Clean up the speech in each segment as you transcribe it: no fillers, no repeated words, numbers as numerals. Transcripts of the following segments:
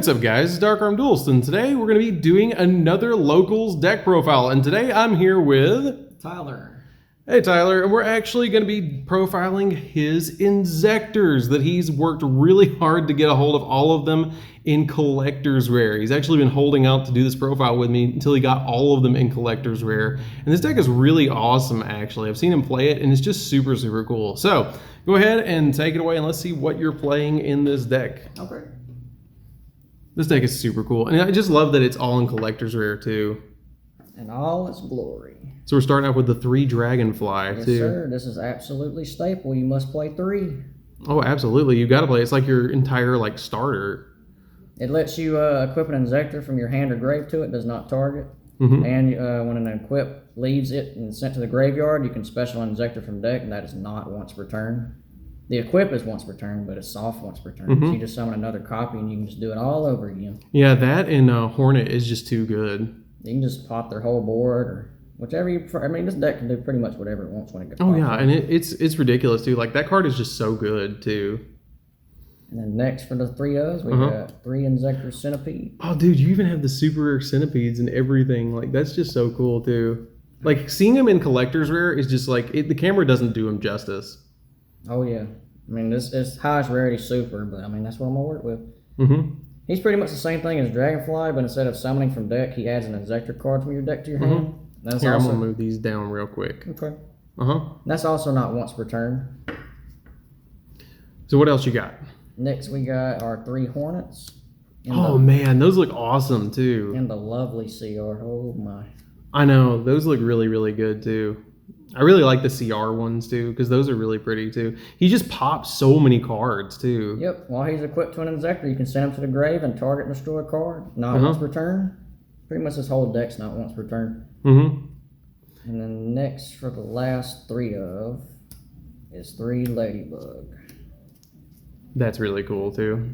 What's up guys, it's DarkArmedDuelist, and today we're going to be doing another Locals deck profile, and today I'm here with... Tyler. Hey Tyler, and we're actually going to be profiling his INZEKTORs that he's worked really hard to get a hold of all of them in Collector's Rare. He's actually been holding out to do this profile with me until he got all of them in Collector's Rare, and this deck is really awesome actually. I've seen him play it and it's just super cool. So, go ahead and take it away and let's see what you're playing in this deck. Okay. This deck is super cool, and I just love that it's all in Collector's Rare too. In all its glory. So we're starting out with the 3 Dragonfly Yes, too. sir. This is absolutely staple. You must play 3. Oh, absolutely. You got to play. It's like your entire like starter. It lets you equip an INZEKTOR from your hand or grave to it. Does not target. Mm-hmm. And when an equip leaves it and is sent to the graveyard, you can special INZEKTOR from deck, and that is not once per turn. The equip is once per turn, but it's soft once per turn. Mm-hmm. So you just summon another copy, and you can just do it all over again. Yeah, that and Hornet is just too good. You can just pop their whole board or whichever you prefer. I mean, this deck can do pretty much whatever it wants when it gets Oh popped yeah, up. and it's ridiculous too. Like that card is just so good too. And then next for the 3-0s, we got 3 INZEKTOR Centipede. Oh dude, you even have the super rare centipedes and everything. Like that's just so cool too. Like seeing them in Collector's Rare is just like the camera doesn't do him justice. Oh yeah. I mean, this is highest rarity super, but I mean, that's what I'm going to work with. Mm-hmm. He's pretty much the same thing as Dragonfly, but instead of summoning from deck, he adds an INZEKTOR card from your deck to your hand. That's Here, also... I'm going to move these down real quick. Okay. Uh-huh. That's also not once per turn. So what else you got? Next, we got our 3 Hornets. Oh man, those look awesome too. And the lovely CR. Oh my. I know, those look really good too. I really like the CR ones too, because those are really pretty too. He just pops so many cards too. Yep. While he's equipped to an INZEKTOR, you can send him to the grave and target and destroy a card. Not once per turn. Pretty much this whole deck's not once per turn. Mm-hmm. And then next for the last 3 of is 3 Ladybug. That's really cool too.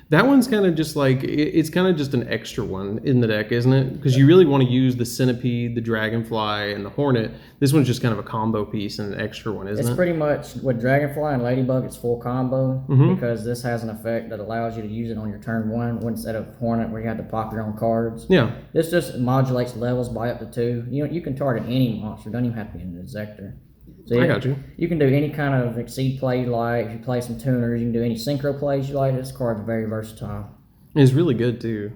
That one's kind of just like, it's kind of just an extra one in the deck, isn't it? Because you really want to use the Centipede, the Dragonfly, and the Hornet. This one's just kind of a combo piece and an extra one, isn't it? It's pretty much, with Dragonfly and Ladybug, it's full combo, because this has an effect that allows you to use it on your turn 1 instead of Hornet where you have to pop your own cards. Yeah. This just modulates levels by up to 2. You can target any monster, doesn't even have to be an INZEKTOR. So I got you. You can do any kind of exceed play you like. If you play some tuners, you can do any synchro plays you like. This card's very versatile. It's really good too.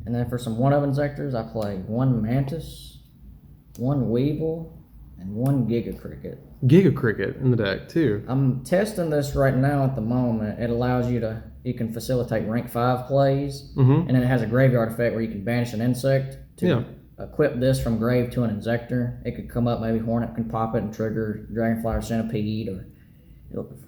And then for some one-of INZEKTORs, I play 1 Mantis, 1 Weevil, and 1 Giga Cricket. Giga Cricket in the deck too. I'm testing this right now at the moment. It allows you can facilitate rank 5 plays, and then it has a graveyard effect where you can banish an insect to equip this from grave to an INZEKTOR. It could come up, maybe Hornet can pop it and trigger Dragonfly or Centipede, or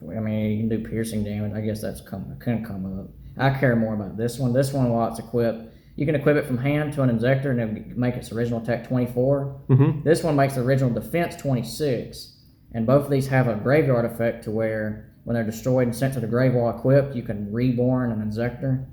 I mean, you can do piercing damage. I guess that's can come up. I care more about this one. This one, while it's equipped, you can equip it from hand to an INZEKTOR and then make its original attack 24. This one makes the original defense 26, and both of these have a graveyard effect to where when they're destroyed and sent to the grave while equipped, you can reborn an INZEKTOR,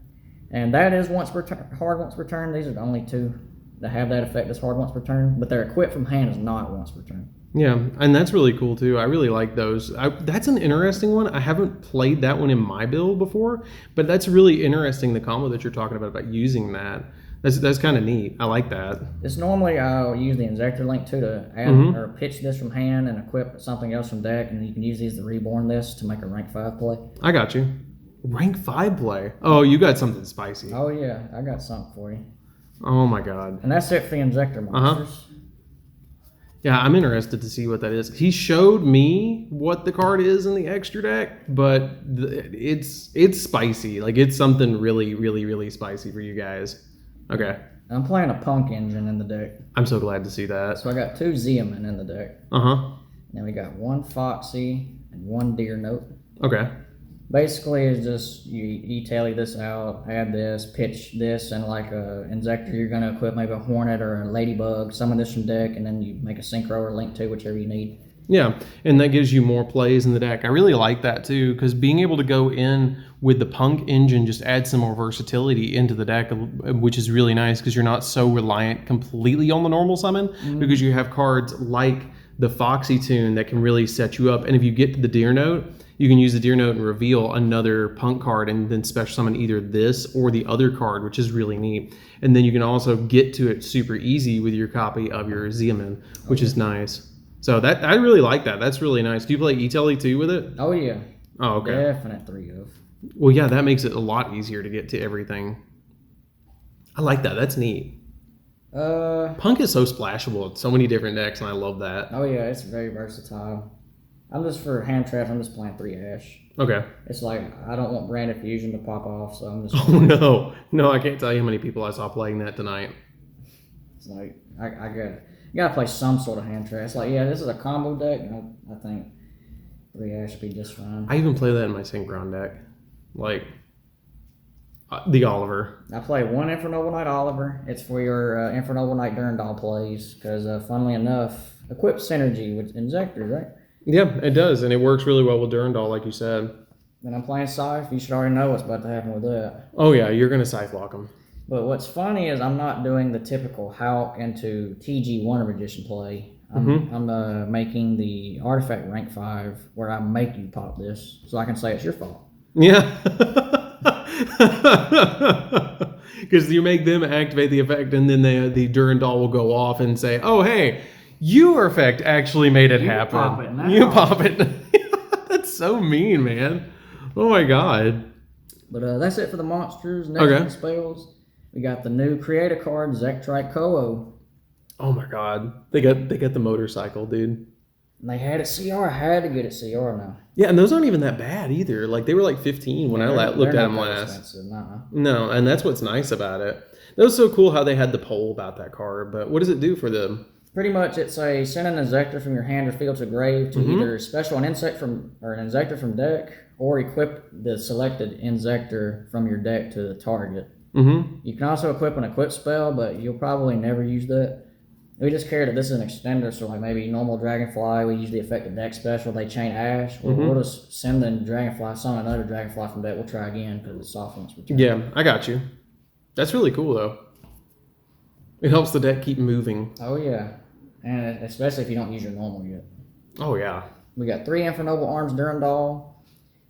and that is once per turn, hard once per turn. These are the only 2 that have that effect that's hard once per turn, but their equipped from hand is not once per turn. Yeah, and that's really cool too. I really like those. That's an interesting one. I haven't played that one in my build before, but that's really interesting, the combo that you're talking about using that. That's kind of neat. I like that. It's normally I'll use the INZEKTOR link too to add or pitch this from hand and equip something else from deck, and you can use these to reborn this to make a rank 5 play. I got you. Rank 5 play? Oh, you got something spicy. Oh yeah, I got something for you. Oh my god. And that's it for the INZEKTOR monsters. Yeah, I'm interested to see what that is. He showed me what the card is in the extra deck, but it's spicy. Like it's something really spicy for you guys. Okay. I'm playing a P.u.n.k engine in the deck. I'm so glad to see that. So I got 2 Zeaman in the deck. Then we got 1 Foxy and 1 Deer Note. Okay. Basically, it's just you tally this out, add this, pitch this, and like a INZEKTOR, you're going to equip maybe a Hornet or a Ladybug, summon this from deck, and then you make a synchro or link to whichever you need. Yeah, and that gives you more plays in the deck. I really like that too, because being able to go in with the P.u.n.k engine just adds some more versatility into the deck, which is really nice because you're not so reliant completely on the normal summon, because you have cards like the Foxy Tune that can really set you up. And if you get to the Deer Note, you can use the Deer Note and reveal another p.u.n.k card and then special summon either this or the other card, which is really neat. And then you can also get to it super easy with your copy of your Zeman, which is nice. So that I really like that. That's really nice. Do you play E-Tele2 with it? Oh, yeah. Oh, okay. Definite 3 of. Well, yeah, that makes it a lot easier to get to everything. I like that. That's neat. P.u.n.K is so splashable. It's so many different decks, and I love that. Oh, yeah, it's very versatile. I'm just for hand traps, I'm just playing 3 Ash. Okay. It's like, I don't want Branded Fusion to pop off, so I'm just... Oh, no. No, I can't tell you how many people I saw playing that tonight. It's like, I gotta play some sort of hand trap. It's like, yeah, this is a combo deck, and I think 3 Ash would be just fine. I even play that in my Synchron deck. Like, the Oliver. I play 1 Infernoble Knight Oliver. It's for your Infernoble Knight Durandal plays, because funnily enough, equip synergy with INZEKTOR, right? Yeah, it does, and it works really well with Durandal, like you said. Then I'm playing Scythe. You should already know what's about to happen with that. Oh, yeah, you're going to Scythe lock them. But what's funny is I'm not doing the typical Hulk into TG Wonder Magician play. I'm making the artifact rank 5 where I make you pop this, so I can say it's your fault. Yeah. Because you make them activate the effect, and then the Durandal will go off and say, oh, hey, your effect actually made it happen. Pop it now. You pop it. That's so mean, man. Oh, my God. But that's it for the monsters. Next Okay. one, spells. We got the new creator card, Zach Cowell. Oh, my God. They got the motorcycle, dude. And they had it CR. I had to get it CR now. Yeah, and those aren't even that bad either. Like, they were like 15 when I looked at them last. Expensive, nuh-uh. No, and that's what's nice about it. That was so cool how they had the poll about that card, but what does it do for them? Pretty much, it's a send an INZEKTOR from your hand or field to grave to either special an INZEKTOR from deck, or equip the selected INZEKTOR from your deck to the target. You can also equip an equip spell, but you'll probably never use that. We just care that this is an extender, so like maybe normal Dragonfly, we use the effect of deck special, they chain Ash, or we'll just send the Dragonfly, summon another Dragonfly from deck, we'll try again because it's soft once return. Yeah, I got you. That's really cool though. It helps the deck keep moving. Oh yeah, and especially if you don't use your normal yet. Oh yeah. We got 3 Infernoble Arms Durandal.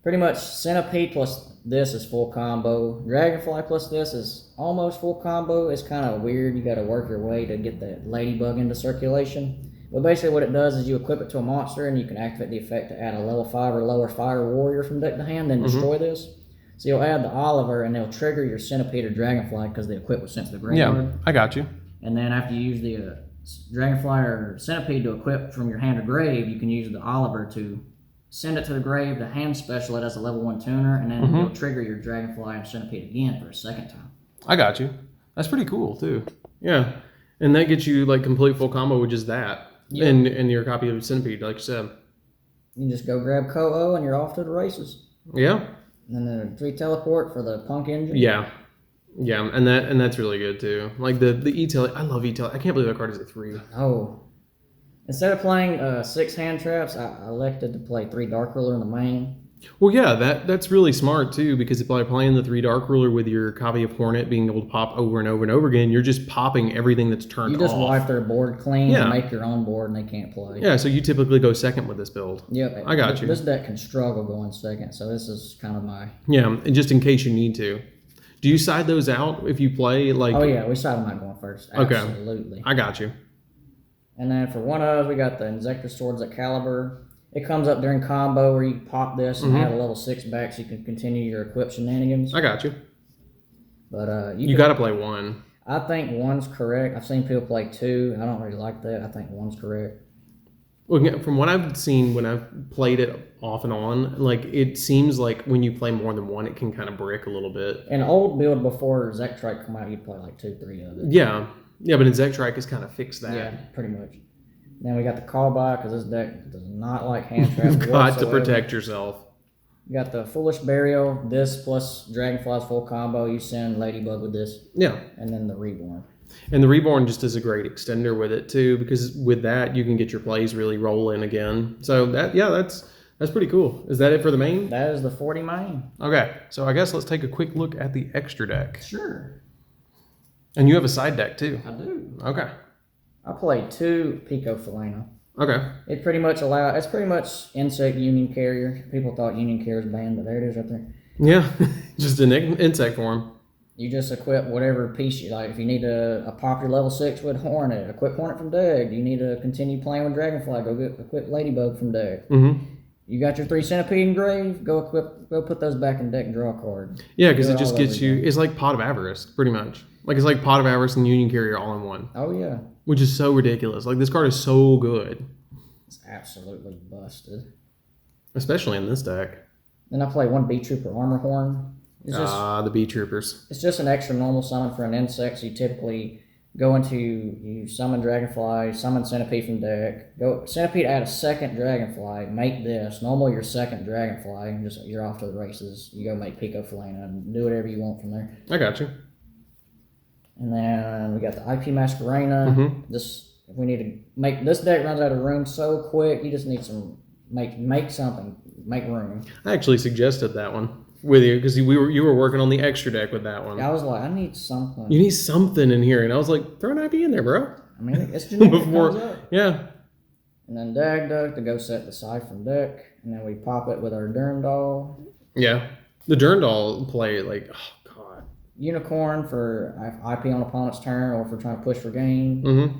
Pretty much Centipede plus this is full combo. Dragonfly plus this is almost full combo. It's kind of weird. You got to work your way to get that Ladybug into circulation. But basically what it does is you equip it to a monster and you can activate the effect to add a level 5 or lower Fire Warrior from deck to hand, then destroy this. So you'll add the Oliver and they'll trigger your Centipede or Dragonfly because the equip was sent to the graveyard. Yeah, I got you. And then after you use the Dragonfly or Centipede to equip from your hand or grave, you can use the Oliver to send it to the grave, the hand special it as a level 1 tuner, and then you'll trigger your Dragonfly and Centipede again for a second time. I got you. That's pretty cool too. Yeah. And that gets you like complete full combo with just that. Yeah. And your copy of Centipede, like you said. You just go grab Ko-Oh and you're off to the races. Yeah. And then a 3 teleport for the Punk engine. Yeah. Yeah, and that's really good too. Like the E-Tele, I love E-Tele. I can't believe that card is a 3. Oh. Instead of playing 6 hand traps, I elected to play 3 Dark Ruler in the main. Well, yeah, that's really smart too, because by playing the 3 Dark Ruler with your copy of Hornet being able to pop over and over and over again, you're just popping everything that's turned off. You just wipe their board clean and make your own board and they can't play. Yeah, so you typically go second with this build. Yep. I got you. This deck can struggle going second, so this is kind of my... Yeah, and just in case you need to. Do you side those out if you play like... Oh yeah, we side them out going first. Absolutely. Okay, I got you. And then for one of us, we got the INZEKTOR Swords at Caliber. It comes up during combo where you pop this and add a level 6 back so you can continue your equip shenanigans. I got you. But you got to play 1. I think 1's correct. I've seen people play 2. I don't really like that. I think 1's correct. Well, from what I've seen when I've played it off and on, like it seems like when you play more than 1, it can kind of brick a little bit. An old build before Zektrike come out, you'd play like 2, 3 of it. Yeah. Yeah, but Zektrike has kind of fixed that. Yeah, pretty much. Then we got the callback because this deck does not like hand traps. You've got to protect yourself. You got the Foolish Burial, this plus Dragonfly's full combo. You send Ladybug with this. Yeah. And then the Reborn. And the Reborn just is a great extender with it too, because with that you can get your plays really rolling again. So that's pretty cool. Is that it for the main? That is the 40 main. Okay, so I guess let's take a quick look at the extra deck. Sure. And you have a side deck too. I do. Okay. I played 2 Pico Felino. Okay. It's pretty much insect union carrier. People thought union carrier was banned, but there it is right there. Yeah, just an insect form. You just equip whatever piece you like. If you need a popular level 6 with Hornet, equip Hornet from deck. You need to continue playing with Dragonfly, go equip Ladybug from deck. Mm-hmm. You got your 3 Centipede engraved, go put those back in deck and draw a card. Yeah, because it just gets you, it's like Pot of Avarice, pretty much. Like, it's like Pot of Avarice and Union Carrier all in one. Oh, yeah. Which is so ridiculous. Like, this card is so good. It's absolutely busted. Especially in this deck. Then I play 1 B-Trooper Armor Horn. The Bee Troopers. It's just an extra normal summon for an insect, so you typically you summon Dragonfly, summon Centipede from deck, go Centipede, add a second Dragonfly, make this, normal your second Dragonfly, and you're off to the races. You go make Pico Felina and do whatever you want from there. I got you. And then we got the IP Masquerena. Mm-hmm. We need to make, this deck runs out of room so quick, you just need make something, make room. I actually suggested that one with you because you were working on the extra deck with that one. I was like, I need something. You need something in here, and I was like, throw an IP in there, bro. I mean, it's generic. Yeah. And then Dagduck to go set the side from deck, and then we pop it with our Durandal. Yeah, the Durandal play, like, oh god. Unicorn for IP on opponent's turn, or if we're trying to push for game. Mm-hmm.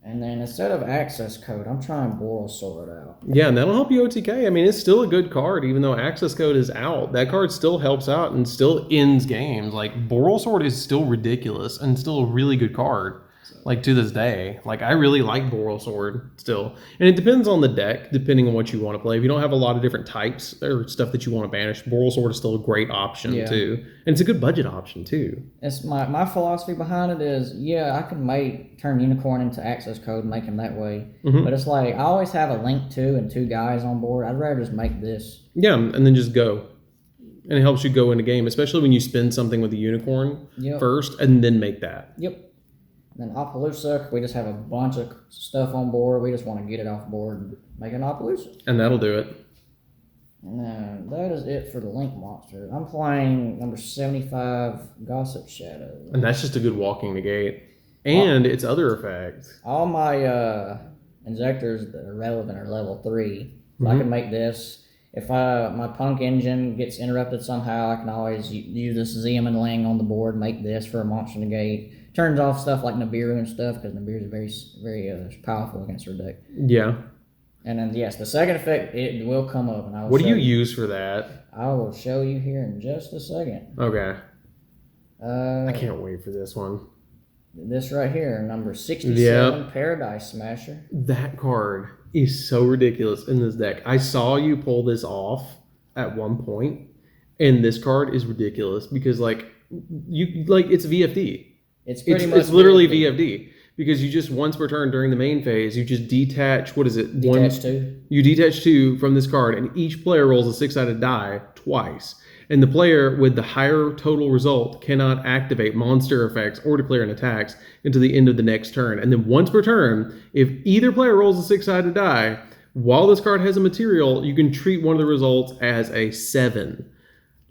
And then instead of access code, I'm trying Boral Sword out. Yeah, and that'll help you OTK. I mean, it's still a good card, even though access code is out. That card still helps out and still ends games. Like, Boral Sword is still ridiculous and still a really good card. Like, to this day. Like, I really like Boral Sword still. And it depends on the deck, depending on what you want to play. If you don't have a lot of different types or stuff that you want to banish, Boral Sword is still a great option, too. And it's a good budget option, too. It's my philosophy behind it is, I can turn Unicorn into access code and make him that way. Mm-hmm. But it's like, I always have a Link 2 and 2 guys on board. I'd rather just make this. Yeah, and then just go. And it helps you go into game, especially when you spin something with the Unicorn first and then make that. Yep. Then Appaloosa, we just have a bunch of stuff on board. We just want to get it off board and make an Appaloosa. And that'll do it. And then that is it for the Link monster. I'm playing number 75, Gossip Shadow. And that's just a good walking negate. And its other effects. All my INZEKTORs that are relevant are level 3. So I can make this. If my Punk engine gets interrupted somehow, I can always use this Zeman Ling on the board, make this for a monster negate. Turns off stuff like Nibiru and stuff, because Nibiru is very powerful against her deck. Yeah. And then, yes, the second effect, it will come up. And what do you use for that? I will show you here in just a second. Okay. I can't wait for this one. This right here, number 67, Paradise Smasher. That card is so ridiculous in this deck. I saw you pull this off at one point, and this card is ridiculous because, like, it's VFD. It's literally VFD because you just once per turn during the main phase, you just detach, what is it? Detach 2. You detach 2 from this card, and each player rolls a 6-sided die twice. And the player with the higher total result cannot activate monster effects or declare an attacks until the end of the next turn. And then once per turn, if either player rolls a 6-sided die, while this card has a material, you can treat one of the results as a 7.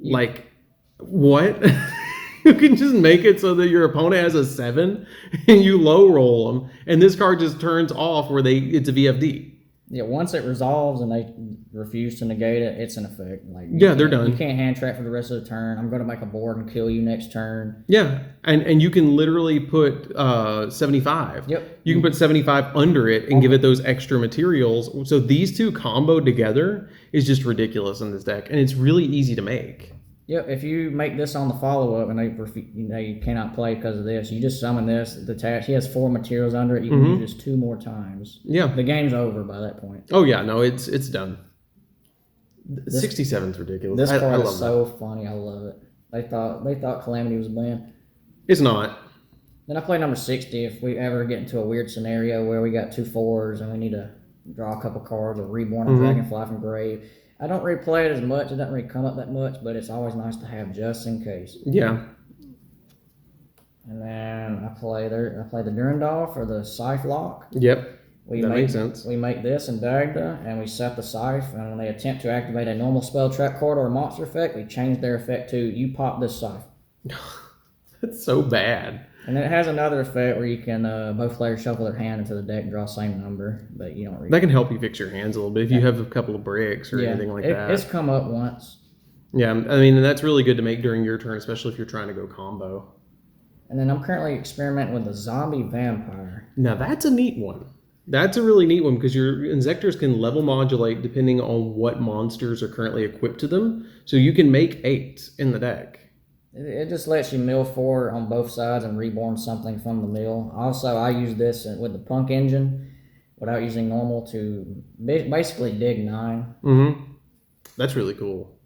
Like, what? You can just make it so that your opponent has a 7 and you low roll them, and this card just turns off where it's a VFD. Yeah, once it resolves and they refuse to negate it, it's an effect. Like, they're done. You can't hand trap for the rest of the turn. I'm going to make a board and kill you next turn. Yeah, and you can literally put 75. Yep. You can put 75 under it and give it those extra materials. So these two combo together is just ridiculous in this deck, and it's really easy to make. Yep, if you make this on the follow-up and they cannot play because of this, you just summon this, detach. He has 4 materials under it. You can use this 2 more times. Yeah. The game's over by that point. Oh, yeah. No, it's done. 67's ridiculous. This card is so funny. I love it. They thought Calamity was banned. It's not. Then I play number 60 if we ever get into a weird scenario where we got 2 4s and we need to draw a couple cards or reborn a Dragonfly from grave. I don't really play it as much. It doesn't really come up that much, but it's always nice to have just in case. Yeah. And then I play the Durandal for the Scythe Lock. Yep. That makes sense. We make this in Dagda, and we set the Scythe, and when they attempt to activate a normal spell, trap card, or a monster effect, we change their effect to, you pop this Scythe. That's so bad. And it has another effect where you can both players shuffle their hand into the deck and draw the same number, but you don't read That can help you fix your hands a little bit if you have a couple of bricks or anything like that. It's come up once. Yeah, I mean, and that's really good to make during your turn, especially if you're trying to go combo. And then I'm currently experimenting with the zombie vampire. Now that's a neat one. That's a really neat one because your Inzektors can level modulate depending on what monsters are currently equipped to them. So you can make 8 in the deck. It just lets you mill 4 on both sides and reborn something from the mill. Also, I use this with the p.u.n.k engine without using normal to basically dig 9. Mm-hmm. That's really cool.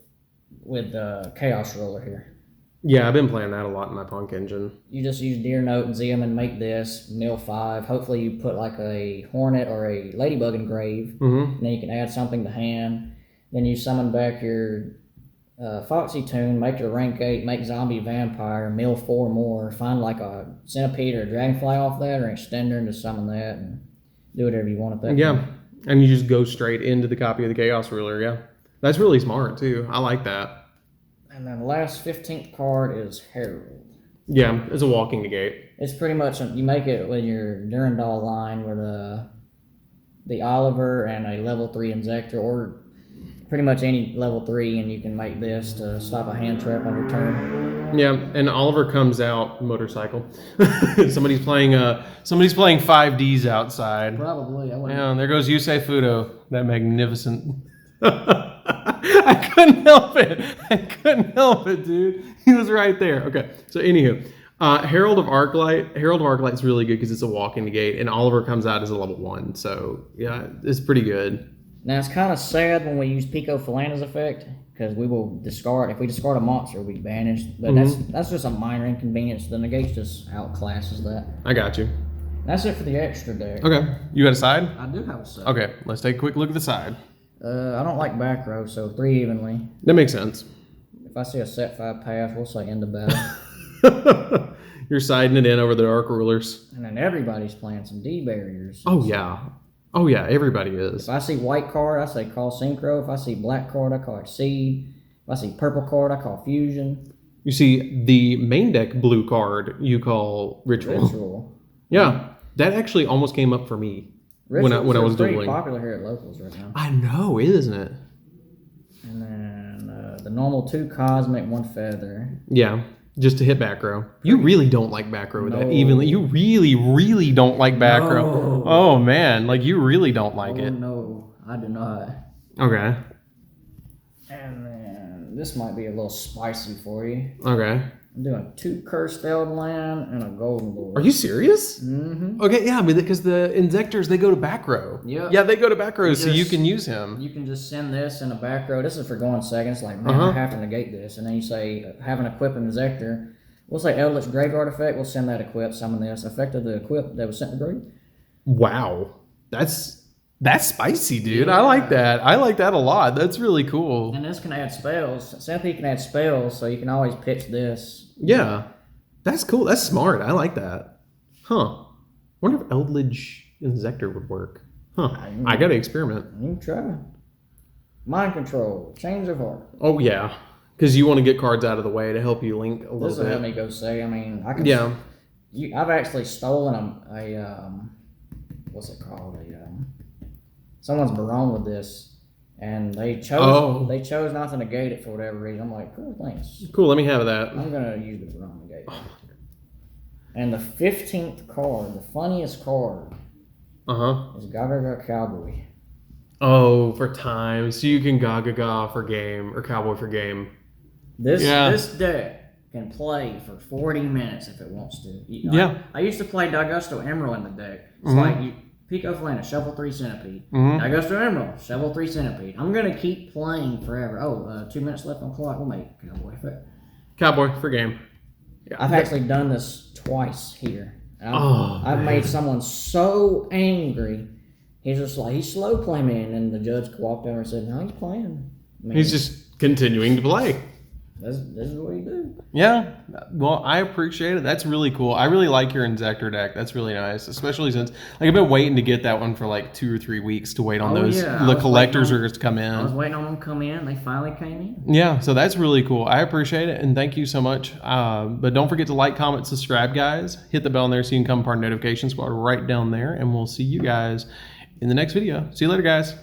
With the Chaos Roller here. Yeah, I've been playing that a lot in my p.u.n.k engine. You just use Deer Note and Zim and make this, mill 5. Hopefully you put like a Hornet or a Ladybug engrave. Mm-hmm. And then you can add something to hand. Then you summon back your Foxy Tune, make your rank 8, make Zombie Vampire, mill 4 more, find like a Centipede or a Dragonfly off that or an Extender and just summon that and do whatever you want at that point. And you just go straight into the copy of the Chaos Ruler, yeah. That's really smart too. I like that. And then the last 15th card is Herald. Yeah, it's a walking negate. It's pretty much, you make it with your Durandal line with the Oliver and a level 3 Inzektor, or pretty much any level 3, and you can make this to stop a hand trap on your turn. Yeah, and Oliver comes out motorcycle. somebody's playing 5Ds outside. Probably. Yeah, and there goes Yusei Fudo, that magnificent. I couldn't help it, dude. He was right there. Okay, so anywho, Herald of Arclight. Herald of Arclight's really good because it's a walk-in negate, and Oliver comes out as a level 1. So yeah, it's pretty good. Now it's kind of sad when we use Pico Philanda's effect because we will discard. If we discard a monster, we banish. But that's just a minor inconvenience. The negate just outclasses that. I got you. That's it for the extra deck. Okay, you got a side? I do have a side. Okay, let's take a quick look at the side. I don't like back row, so 3 evenly. That makes sense. If I see a set 5 pass, we'll say end of battle. You're siding it in over the Dark Rulers. And then everybody's playing some D barriers. Oh yeah, everybody is. If I see white card, I say call Synchro. If I see black card, I call it Seed. If I see purple card, I call Fusion. You see the main deck blue card, you call Ritual. Yeah, that actually almost came up for me. When I was pretty dueling. Popular here at locals right now. I know, isn't it? And then the normal 2 Cosmic, 1 Feather. Yeah, just to hit back row. You really don't like back row that evenly. You really, really don't like back row. Oh man, like you really don't like it. No, I do not. Okay. And then this might be a little spicy for you. Okay. I'm doing 2 Cursed Eldland and a Golden Lord. Are you serious? Mm-hmm. Okay, yeah, because the Inzektors, they go to back row. Yep. Yeah, they go to back row, so you can use him. You can just send this in a back row. This is for going seconds. Like, man, I have to negate this. And then you say, have an equip Inzektor. We'll say Eldritch Graveyard effect. We'll send that equip, summon this. Effect of the equip that was sent to grave. Wow. That's spicy, dude. Yeah. I like that. I like that a lot. That's really cool. And this can add spells. Synthia can add spells, so you can always pitch this. Yeah. That's cool. That's smart. I like that. Huh. Wonder if Eldritch Inzektor would work. Huh. I gotta experiment. You can try. Mind control. Change of heart. Oh, yeah. Because you want to get cards out of the way to help you link a little bit. This will help me go say. I mean, I can. Yeah. I've actually stolen a what's it called? Someone's Baron with this, and they chose not to negate it for whatever reason. I'm like, cool, thanks. Cool, let me have that. I'm gonna use the Baron negate. Oh, and the 15th card, the funniest card, is Gaga Cowboy. Oh, for time, so you can Gaga for game or Cowboy for game. This deck can play for 40 minutes if it wants to. I used to play D'Augusto Emerald in the deck. It's like you. Pico Philander, Shovel 3 Centipede. D'Augusto Emerald, Shovel 3 Centipede. I'm going to keep playing forever. 2 minutes left on clock. We'll make Cowboy effect. Cowboy for game. Yeah. I've actually done this twice here. I've made someone so angry. He's just like, he's slow playing me. And then the judge walked over and said, no, he's playing. He's just continuing to play. this is what you do. Yeah, well, I appreciate it. That's really cool. I really like your Inzektor deck. That's really nice, especially since I've been waiting to get that one for like 2 or 3 weeks to wait on the collectors are to come in. I was waiting on them to come in. They finally came in. Yeah, so that's really cool. I appreciate it, and thank you so much. But don't forget to like, comment, subscribe, guys. Hit the bell in there so you can become part of notification squad right down there, and we'll see you guys in the next video. See you later, guys.